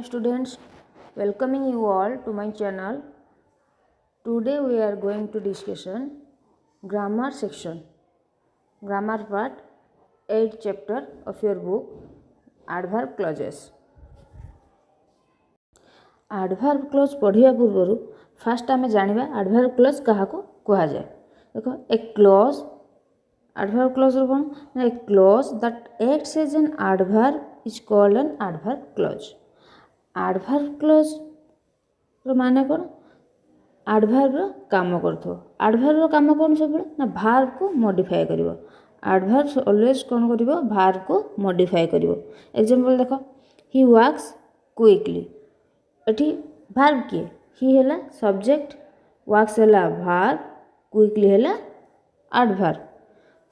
Hi students, welcoming you all to my channel. Today we are going to discussion grammar section, grammar part 8 chapter of your book adverb clauses. Adverb clause पढ़िया पूर्व fast आम जाना adverb clause क्या कह जाए. देखो ए clause adverb clause कौन ना ए clause that acts as an adverb is called an adverb clause. adverb clause माने कौन adverb काम करथो. adverb काम कौन सब ना verb को modify करिवो. adverb always कौन करिवो verb को modify करिवो. example देखो he walks quickly. एठी verb किए he हैला subject, walks हैला verb, quickly हैला adverb.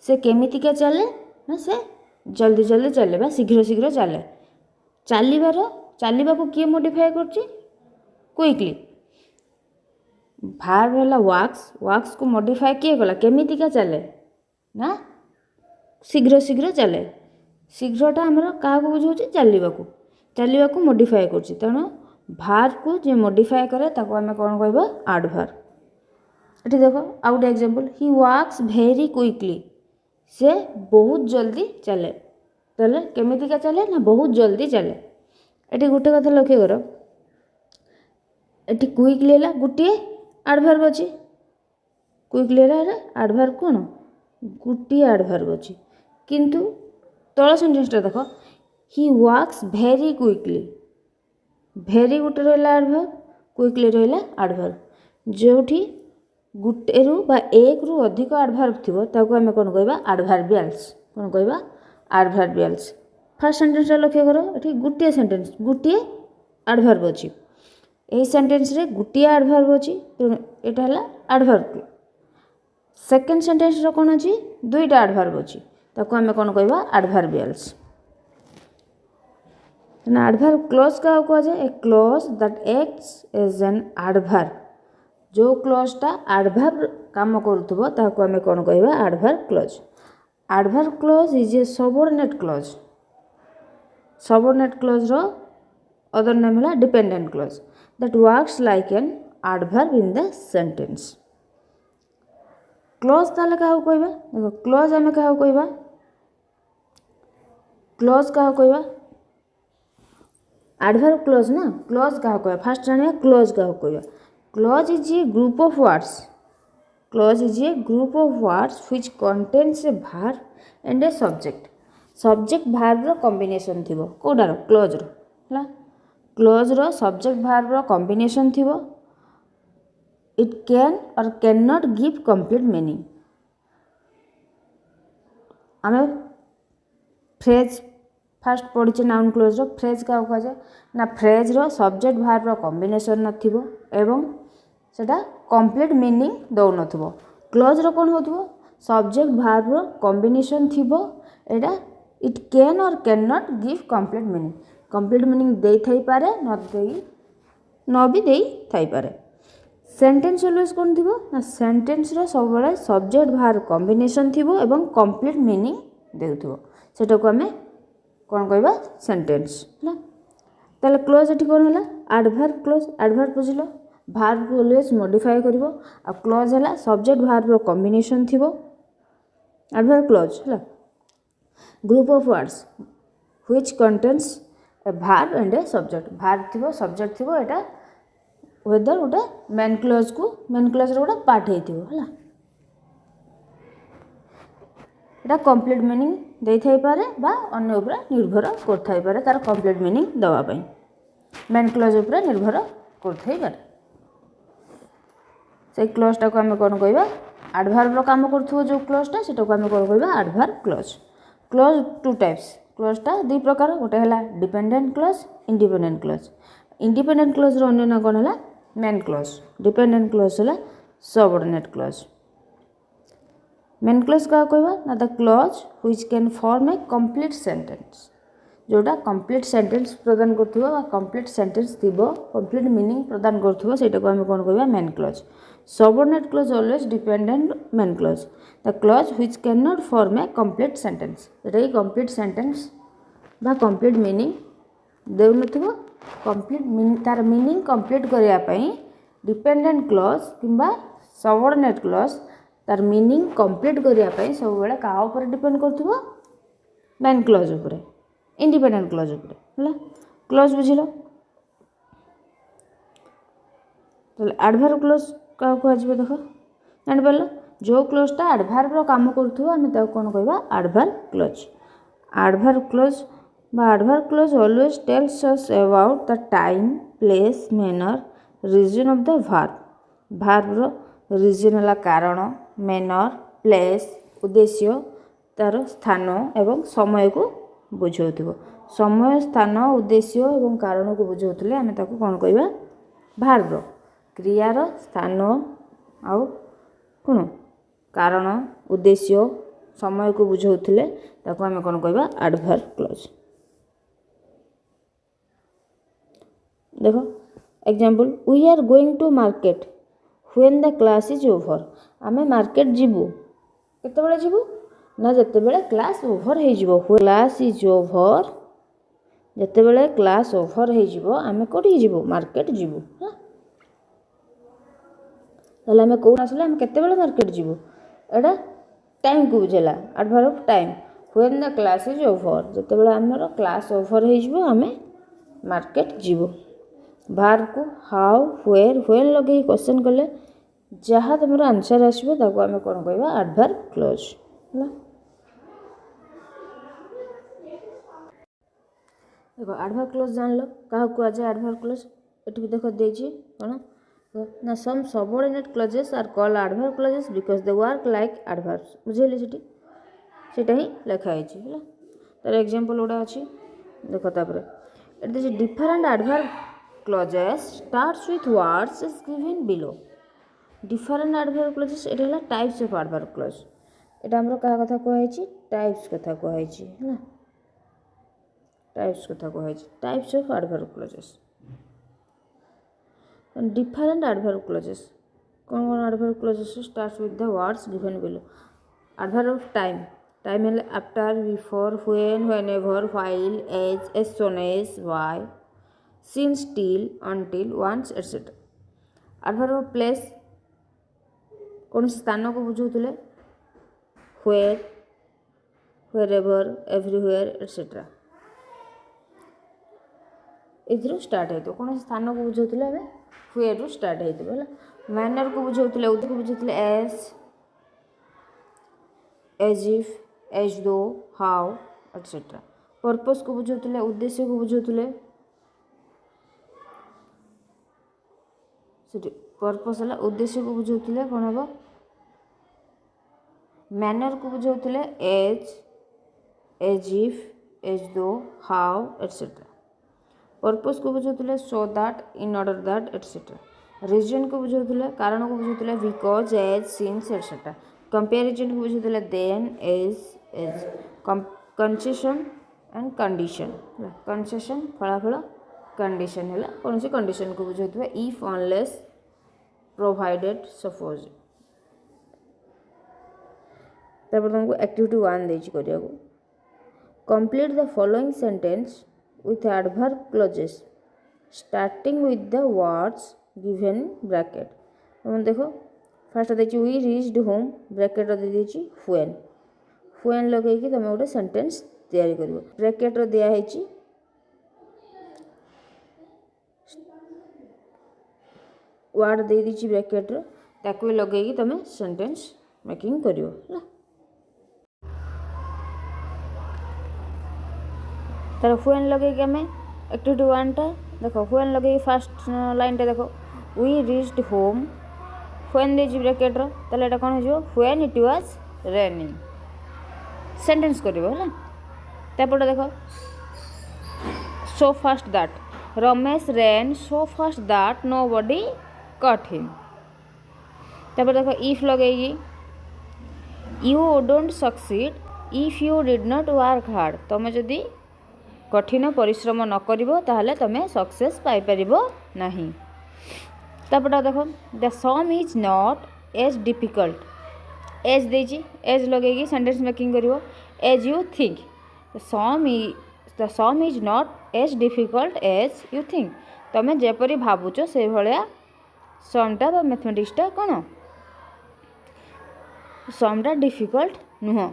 से केमिति के चले ना से जल्दी जल्दी चले बा शीघ्र शीघ्र चले. चलवा को किए मॉडिफाई करछि क्विकली. भार्ब हैला वाक्स को मॉडिफाई किए गला केमिति का चले ना शीघ्र शीघ्र चले. शीघ्रटा हमर का को बुझौछि चलवा को मॉडिफाई करछि. तेणु भार्ब को जे मॉडिफाई करे ताको हमें कोन कहबो एडवर्ब. एठी देखो आउट एग्जांपल ही वाक्स वेरी क्विकली. से बहुत जल्दी चले. चले केमिति का चले ना बहुत जल्दी चले. एटी गोटे कथा लक्ष्य कर एटी क्विकली है गोटे एडवर्ब अच्छी. क्विकली एडवर्ब कौन गोटे एडवर्ब अच्छी. किंतु तल सेंटेंसटा देख he works very quickly. Very गोटे रहा एडवर्ब क्विकली रहा एडवर्ब. जो गोटे रु बा एक रु अधिक एडवर्ब थी ताको आम कौन कहबा एडवर्बियल्स. कौन कहबा एडवर्बियल्स. फर्स्ट सेंटेंस लक्ष्य कर ये गोटे सेंटेंस गोटे एडवर्ब अच्छी. यही सेंटेंस रे गोटे एडवर्ब अच्छी तेणु यहाँ है एडवर्ब. सेकेंड सेंटेंस कौन अच्छी दुईटा एडवर्ब अच्छी ताको आम कौन कहबा एडवर्बियल्स. एडवर्ब क्लॉज क्या कह जाए a clause that acts as an adverb. जो क्लॉजटा एडवर्ब काम करुथबो ताको आम कौन कहबा adverb clause. Adverb clause is a subordinate clause. Subordinate clause रो अदर नेम है dependent clause that works like an adverb in the sentence. Clause ताले क्या कहबा देखो क्लॉज आम क्या कहबा क्लॉज क्या कहबा एडवर्ब क्लॉज ना. क्लॉज क्या कहबा फास्ट जानिया क्लॉज क्या कहबा. Clause is a group of words. Clause is a group of words which contains a verb and a subject. Subject verb रो कॉम्बिनेशन थिबो कोडार क्लॉज रो हला. क्लॉज रो सब्जेक्ट भार्ब रो कॉम्बिनेशन थिबो. It can or can not give complete meaning. आमे phrase first पढ़ी नाउन क्लॉज रो फ्रेज क्या कह जाए ना फ्रेज रो सब्जेक्ट भार्ब रो कॉम्बिनेशन नथिबो एवं सेटा कंप्लीट मीनिंग दौ नथिबो. क्लॉज रो कोन होथिबो सब्जेक्ट भार्ब रो कॉम्बिनेशन थिबो. एटा it can or can not give complete meaning. Complete meaning दे थाई पारे न भी दे थाई पारे. सेंटेंस ऑलवेज कौन थिबो ना सेंटेंस रो सब बळे सब्जेक्ट भार्ब कॉम्बिनेशन थिबो एवं कंप्लीट मीनिंग देउथिबो. सेटा को हमें कौन कहबा सेंटेंस हला. ताले क्लॉज एठी कौन हला एडवर्ब क्लॉज. एडवर्ब बुझिलो भार्ब को ऑलवेज मॉडिफाई करिवो. आ क्लॉज हला सब्जेक्ट भार्ब रो कॉम्बिनेशन थिबो. एडवर्ब क्लॉज हला group of words which contains a verb and a subject. Verb थिबो सब्जेक्ट थिबो एटा वेदर गोटे मेन क्लॉज रो गोटे पार्ट हेतिबो हला. एटा कंप्लीट मीनिंग दे थाई पारे बा अन्य ऊपर निर्भर कर थाई पारे तार कंप्लीट मीनिंग दवा पई मेन क्लॉज ऊपर निर्भर कर थाई पारे. से क्लॉजटा को आम कौन कहबा एडवर्ब रो काम करथुबो जो क्लॉजटा सेटा को आम कौन कहबा adverb clause. Clause two types. क्लॉजटा दुई प्रकार गोटे है dependent clause independent clause. Independent clause रो अन्य ना कौन है मेन क्लॉज. डिपेंडेंट क्लॉज है सबऑर्डिनेट क्लॉज. मेन क्लॉज क्या कहबा ना the clause which can form a complete sentence. जोटा कंप्लीट सेंटेंस प्रदान करथुबो बा कंप्लीट सेंटेंस थिबो कंप्लीट मीनिंग प्रदान करथुबो सेटा को हम कोन कहबा main clause. Subordinate clause always dependent main clause. The clause which can not form a complete sentence. Etah complete sentence बा कंप्लीट मीनिंग देउ नथिबो कंप्लीट तार मीनिंग कंप्लीट करने डिपेंडेंट क्लॉज किंबा सबऑर्डिनेट क्लॉज तार मीनिंग कंप्लीट करने सब बेले क्या ऊपर डिपेंड करथिबो मेन क्लॉज ऊपर इंडिपेंडेंट क्लॉज ऊपर है क्लॉज बुझिलो तो एडवर्ब क्लॉज क्या कह देख जान पार जो क्लॉजटा एडवर्ब काम करूँ आम कौन कहवा adverb clause adverb clause adverb clause always tells us about the time place manner reason of the verb verb reason है कारण मैनर प्लेस उद्देश्य तार स्थान एवं समय को बुझाउथिबो समय स्थान उद्देश्य एवं कारण को बुझाउथिले आम ताको कौन कहवा वर्ब क्रियार स्थान आउ कौन कारण उद्देश्य समय को बुझाउथिले ताको आम कौन कहवा एडवर्ब क्लॉज देखो example we are going to market when the class is over आमे मार्केट जीवु केते बेले जीवु ना जते बेले क्लास ओवर हे जीवो क्लास इज ओवर जते बेले क्लास ओवर हे जीवो आमे कोठी जीवु मार्केट जीवु ताले आमे कोन आसले आमे केते बेले मार्केट जीवु एडा टाइम को बुझेला adverb time when the class is over जते बेले हमर क्लास ओवर हे जीवो आमे मार्केट जीवु वर्ब को हाउ व्हेयर व्हेन लगे क्वेश्चन कले जहाँ तुम आंसर आसो ताको आम कौन कहवा एडवर्ब क्लॉज है देखो एडवर्ब क्लॉज जान लो क्या कह जाए एडवर्ब क्लॉज ये भी देख देछि कौन ना some subordinate clauses are called adverb clauses because they work like adverbs बुझेली सेटा ही लिखा है तार एग्जांपल गुड़ा अच्छी देख तापर it different adverb clauses starts with words is given below different adverb clauses এটা হলো types of adverb clause এটা আমরা কার কথা কইছি types কথা কইছি না types কথা কইছি types of adverb clauses and different adverb clauses কোন adverb clauses starts with the words given below adverb of time time है after before when whenever while as soon as why since till until once etc adverb of place कौन स्थान को बुझाउथिले where wherever everywhere etc इधर start है तो कौन स्थान को बुझाउथिले हमें where रु स्टार्ट है तो मैनर को बुझाउथिले उद को बुझाउथिले as if as though how etc purpose को बुझाउथिले उद्देश्य को बुझाउथिले पर्पस है उद्देश्य को बुझाउथिले कौन हम मैनर को बुझाउथिले as if as though how etcetera purpose को बुझाउथिले so that in order that etcetera reason को बुझाउथिले कारण को बुझाउथिले because as since etcetera comparison को बुझाउथिले than as concession and condition concession फलाफल कंडीशन है कौन सी कंडीशन को बुझाउथिबा इफ अनलेस प्रोवाइडेड सपोज तब तुमको एक्टिविटी 1 देछि करिया को complete the following sentence with adverb clauses starting with the words given bracket तुम देखो फर्स्ट देछि वी रीच्ड होम ब्रैकेट दे देछि व्हेन लगे कि तुम गोटे सेंटेंस तैयारी करिवो ब्रैकेट रो दिया हेछि वर्ड दे दीची ब्रैकेट ताको लगे कि तुम सेंटेंस मेकिंग करियो ना तार व्हेन लगे कि हमें एक्टिविटी 1 टा देखो व्हेन लगे फर्स्ट लाइन टा देखो वी रीच्ड होम व्हेन दे जी ब्रैकेट रो तले एटा कोन हो जो when it was raining sentence करियो ना तापर देखो so fast that Ramesh ran so fast that nobody caught him तापर देखो इफ लगेगी you don't succeed if you did not work hard तुम जदि कठिन परिश्रम न करिवो ताहले तुम सक्सेस पाई परिबो नहीं तापर देखो the sum is not as difficult as देजी एज लगेगी सेंटेंस मेकिंग करिवो as you think the sum is not as difficult as you think तुम जेपरी भावुच से भाया समटा बा मैथमेटिक्सटा कौन समटा डिफिकल्ट नुह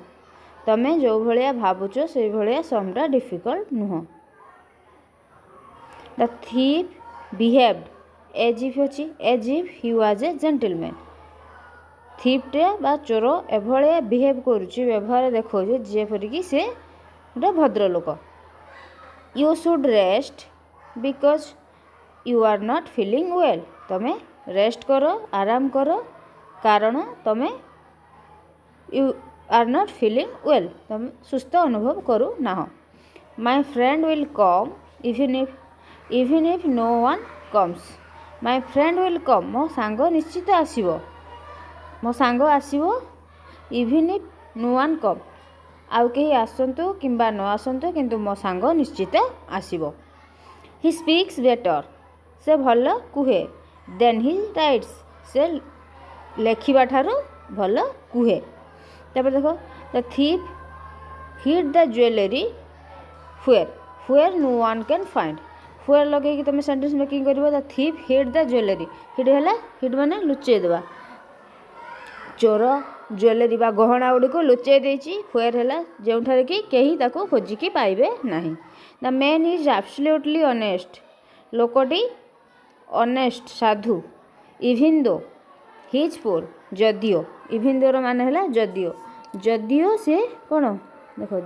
तुम जो भाया भावुच से भाया समटा डिफिकल्ट नुह the thief behaved as if अच्छी as if he was a gentleman थीपटे बा चोर एभलिया बिहेव करुच्ची व्यवहार देखा जेपरिक से गोटे भद्रलोक you should rest because you are not feeling well तुम रेस्ट कर आराम कर कारण तुम you are not feeling well तुम सुस्थ अनुभव करू ना my friend will come even if no one comes my friend will come मो सांग निश्चित आसीबो मो सांग आसीबो even if no one come आउ कहीं आसतु कि न आसतु किंतु मो सांग निश्चित आसीबो ही स्पीक्स बेटर से भल कुहे देन ही राइट्स से लेखिबा ठारू भल कुहे तापर देखो the thief hid the jewellery where no one can find where लगे तुम सेंटेंस मेकिंग कर the thief hid the jewellery hid है हिड माने लुचेई देवा चोर ज्वेलरी बा गहना गुड़ी को लुचेई देछि हुएर है जो कि कहीं ताको खोजिकी पाइबे नहीं the man is absolutely honest लोकटी ऑनेस्ट साधु इवन दो हिज पुअर जदियो इवन दोर मान है जदियो जदियो से कौन देखो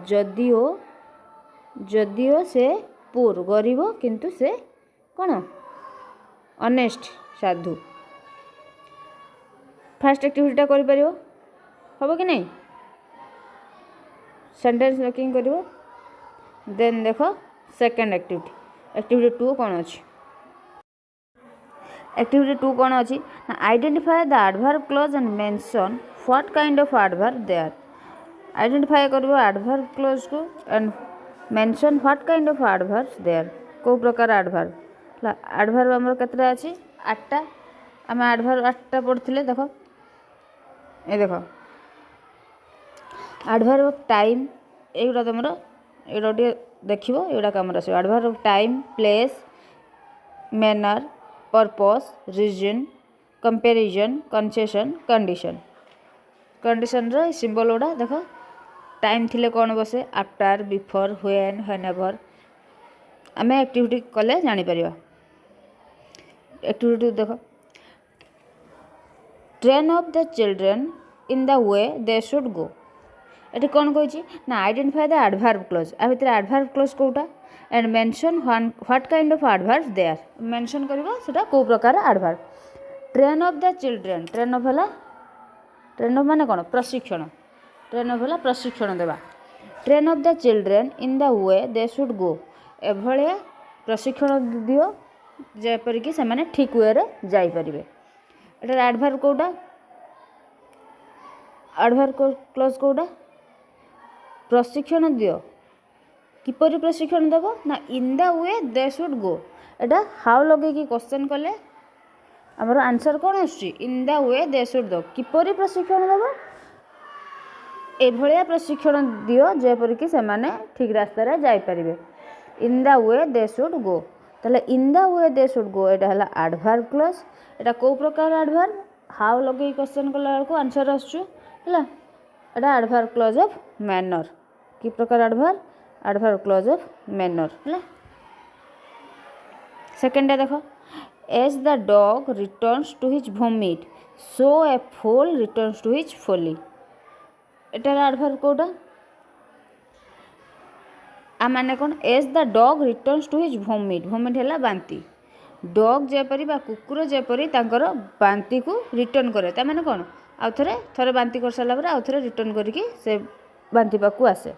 जदियो से पुअर गरीब किंतु से कौन ऑनेस्ट साधु फास्ट एक्टिविटीटा कर हम कि नहीं सेंटेंस मेकिंग कर देन देख सेकेंड एक्टिविटी 2 कौन अच्छी एक्टिविटी 2 कौन अच्छी identify the adverb clause and mention what kind of adverb they are identify कर एडवर्ब क्लॉज को and mention what kind of adverbs they are को प्रकार एडवर्ब एडवर्ब आमर केतटा अच्छी 8टा आम एडवर्ब 8टा पढ़ते देख ये देख एडवर्ब ऑफ टाइम एगुड़ा तुम एगुड़ा गोटे देख एगुड़ा कम आस adverb of time place manner purpose reason comparison concession condition रो सिंबल गुड़ा देख टाइम थिले कौन बसे आफ्टर बिफोर व्हेन व्हेनेवर आम एक्टिविटी कले जापर एक्टिविटी देख train up the children in the way they should go ये कौन कही ना आइडेंटिफाई द एडवर्ब क्लॉज आ भितर एडवर्ब क्लॉज कोटा and mention what kind of adverbs they are mention करबा सेटा को प्रकार adverb train up the children train up माने कौन प्रशिक्षण ट्रेन अप प्रशिक्षण देवा train up the children in the way they should go एभलिया प्रशिक्षण दियो जेपरिक से माने ठीक वे रे जाई परिबे एटा एडवर्ब कोटा एडवर्ब क्लॉज कोटा प्रशिक्षण दियो किपरि प्रशिक्षण देव ना इन the way they should go Etah how लगे कि क्वेश्चन कले आमर आंसर कौन आसुची इन द वे दे शुड दो किपरि प्रशिक्षण देव एभलिया प्रशिक्षण दियो जेपरिक से माने ठीक रास्ता रे जाई परिबे इन द वे दे शुड गो ताले इन द वे दे शुड गो एटा हला एडवर्ब क्लॉज एटा को प्रकार एडवर्ब हाउ लगे क्वेश्चन कला को आंसर आसुची हला एटा एडवर्ब क्लॉज ऑफ मैनर कि प्रकार एडवर्ब क्लॉज ऑफ मैनर है सेकेंड देख as the dog returns to his vomit so a fool returns to his folly एटार एडवर्ब कोटा आ माने कौन as the dog returns to his vomit है बांती डॉग जेपरी बा कुकुर जेपरी तांकर बांती को रिटर्न करे ता माने कौन आउ थरे बांती कर सारा आउ थे रिटर्न करके से बांती पाकू आसे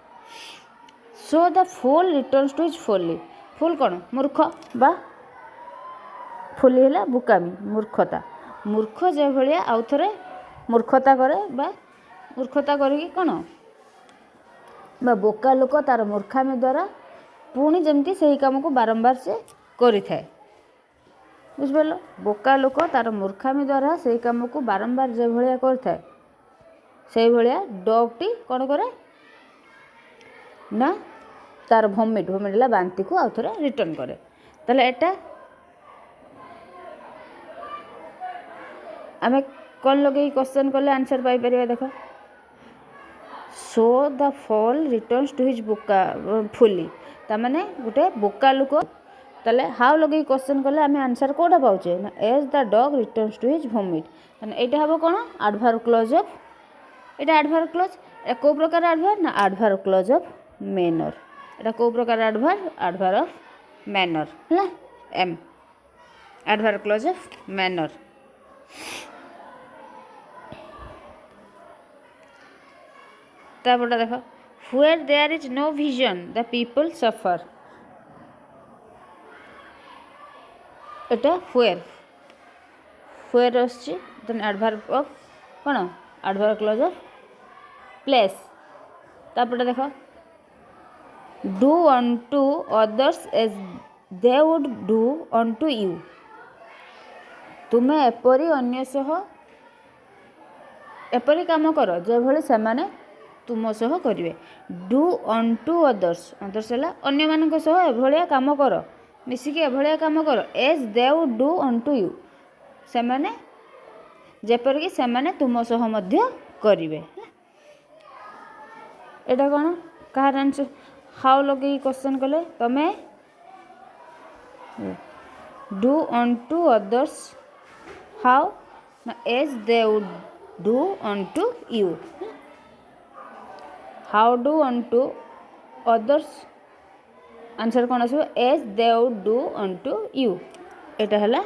so the fool returns to his folly fool कौन मूर्ख बा फोली है बुकामी मूर्खता मूर्ख जे भाया आउ थे मूर्खता करे बा मूर्खता करी कौन बा बोका लोक तार मूर्खामी द्वारा पुणी जमती से काम को बारंबार से करि थाए बुझिपार बोका लोक तार मूर्खामी द्वारा से काम को बारंबार जो भाया कर से भाया डॉग टी कौन करे ना तार भमिट भमिट है बांति को आउ थे रिटर्न करे ताले एटा आम कौन लगे क्वेश्चन कले आंसर पाई परिबा देख so the fall returns to his बोका फुली ताने गोटे बोका लोक ताले हाउ लगे क्वेश्चन कले आम आंसर कोटा पाचे ना as the dog returns to his vomit यहाँ हम कौन एडवर्ब क्लॉज ऑफ यहाँ एडवर्ब क्लॉज को प्रकार एडवर्ब ना एडवर्ब क्लॉज ऑफ मैनर एटा को प्रकार एडवर्ब ऑफ मैनर है एम एडवर्ब क्लॉज ऑफ मैनर तापटा देख where there is no vision the people suffer एटा व्हेयर आछि देन एडवर्ब ऑफ कौन एडवर्ब क्लॉज ऑफ प्लेस तापटा देख do unto others as they would do unto you तुम्हें एपरी अन्य सह एपरी काम कर जो भली से माने तुम सह करेंगे डू अनटू अदर्स अदर्स है अन्य मान सह एभलिया काम कर मिसिकी एभलिया काम कर as they would do unto you से माने जेपरिक से माने तुम सह मध्य करेंगे एटा कौन कहार आंसर हाउ लगे क्वेश्चन कले तमें do unto others how as they would do unto you how do unto others answer कौन आसो as they would do unto you एटा हला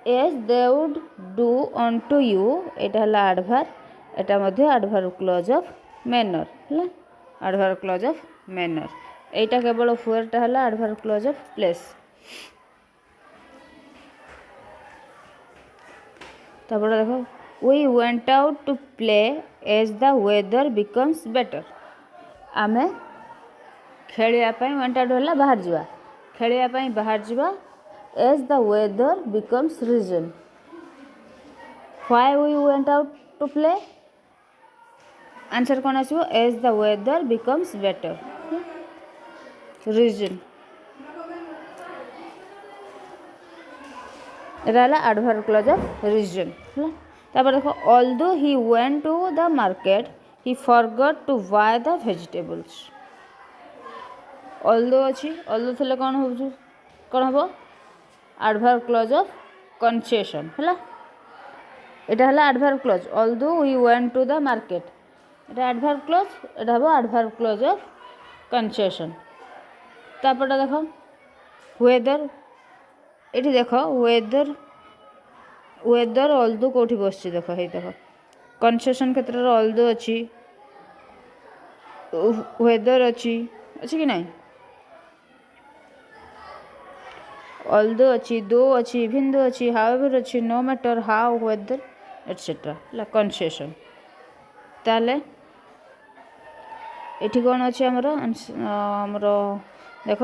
as they would do unto you एटा हला एडवर्ब एटा मध्ये एडवर्ब क्लॉज ऑफ मैनर है adverb clause of manner एटा केवल व्हेयरटा हला एडवर्ब क्लॉज ऑफ प्लेस तापर देखो we went out to play as the weather becomes better आमे खेलियापाई वेंट आउट है बाहर जावा खेलियापाई बाहर जावा as the weather becomes reason why we went out to play answer कौन आसो as the weather becomes better reason एटा एडवर्ब क्लॉज ऑफ रीजन है तापर देखो although he went to the market he forgot to buy the vegetables although अच्छी although थे कौन हो कौन हम एडवर्ब क्लॉज ऑफ कन्सेशन है एटा है adverb clause although he went to the market एटा एडवर्ब क्लॉज एटा हम एडवर्ब क्लॉज ऑफ कन्सेशन तापर देखो वेदर ये देख वेदर वेदर ऑल्दो कौटी बस देख ये देख कन्सेशन क्षेत्र में ऑल्दो अच्छी वेदर अच्छी कि नहीं ऑल्दो अच्छी दो अच्छी इवन दो अच्छी हाउएवर अच्छी no matter how whether etcetera concession ताले ये कौन अच्छे आमर देख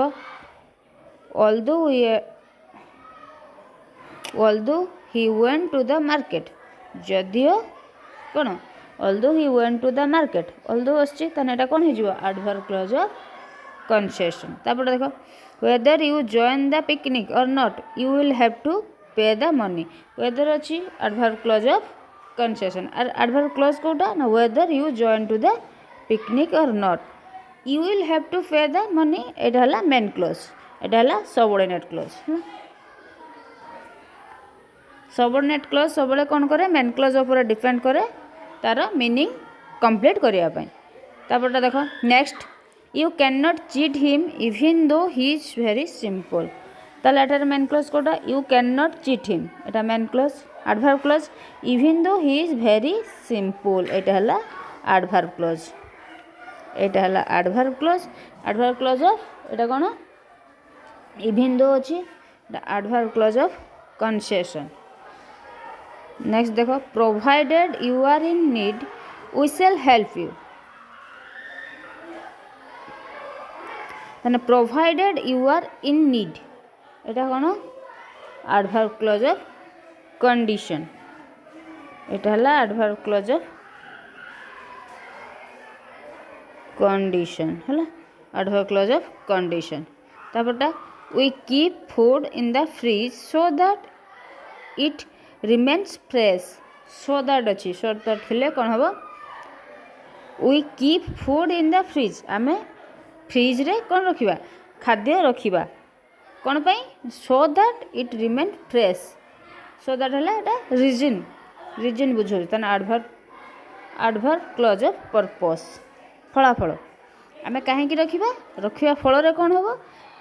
although he went to the market जदियो कौन although he went to the market although आसची ताने एटा कौन हो एडवर्ब क्लॉज ऑफ कन्सेशन तापर देखो whether you join the picnic or not you will have to pay the money whether अच्छी adverb clause of concession or adverb clause कोटा ना whether you join to the picnic or not you will have to pay the money एटा हला main clause एटा हला subordinate clause subordinate clause सब कौन करे main clause ऊपर डिपेंड करे तार मीनिंग कंप्लीट करने तापर देख next you can not cheat him even though he is very simple ताले एटार मेन क्लॉज कोटा you can not cheat him एटा main clause adverb clause even though he is very simple एटा हला adverb clause एटा हला adverb clause of एटा कौन even though अच्छी adverb clause of concession next देखो provided you are in need we shall help you provided you are in need एटा कौन adverb clause of condition एटा हला adverb clause of condition है adverb clause of condition. तापरटा we keep food in the fridge so that it remains fresh. so that अच्छी so that थिले कौन हबो we keep food in the fridge. आमे fridge रे कौन रखिबा खाद्य रखिबा कौन पाई so that it remain fresh. so that हला एटा रीजन बुझो तन adverb clause of purpose. फलाफल आमे काहे की रखिबा फल रे कौन हबो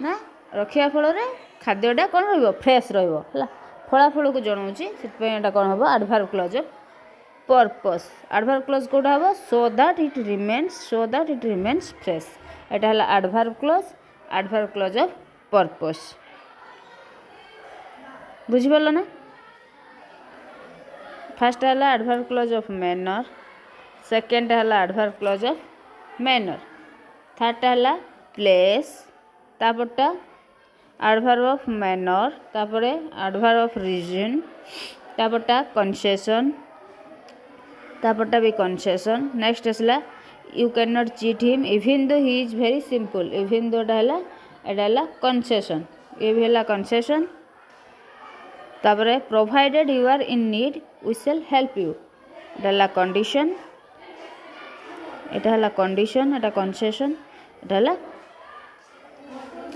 ना रखिया फल रे खाद्यटा कौन रहइबो फ्रेश रहइबो हला फलाफल को जणाउची सेत पे एटा कौन हबो adverb clause of purpose. adverb clause कोडा हबो so that it remains fresh. एटा हला adverb clause of purpose. बुझि परलो ना फर्स्ट हला adverb clause of manner, second हला adverb clause of manner, third हला place, तापरटा adverb of manner, तापरे adverb of reason, तापरटा concession, तापरटा भी concession. नेक्स्ट हला you cannot cheat him even though he is very simple. even though हला एटा हला concession. ये भी हला concession. तापरे provided you are in need we shall help you. एटा हला condition. एटा हला condition, एटा concession, एटा हला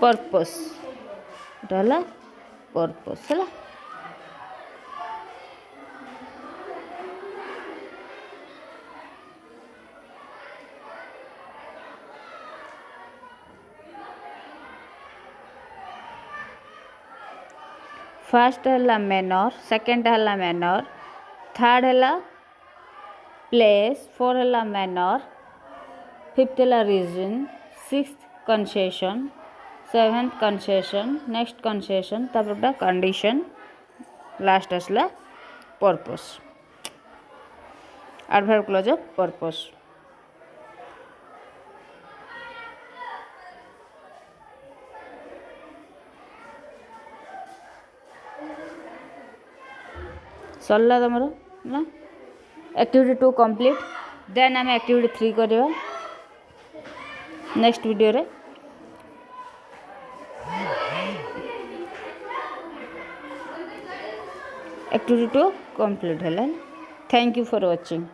purpose. एटा हला purpose हला फर्स्ट हला मैनर, सेकंड हला मैनर, थर्ड हला प्लेस, फोर हला मैनर, फिफ्थ हला reason, sixth concession, seventh concession, next concession, तापरटा कंडीशन, लास्ट हला purpose. adverb clause of purpose. सरला तुमर ना एक्टिविटी 2 कंप्लीट. देन आम एक्टिविटी 3 करवा नेक्स्ट वीडियो रे. एक्टिविटी 2 कंप्लीट है. Thank you for watching.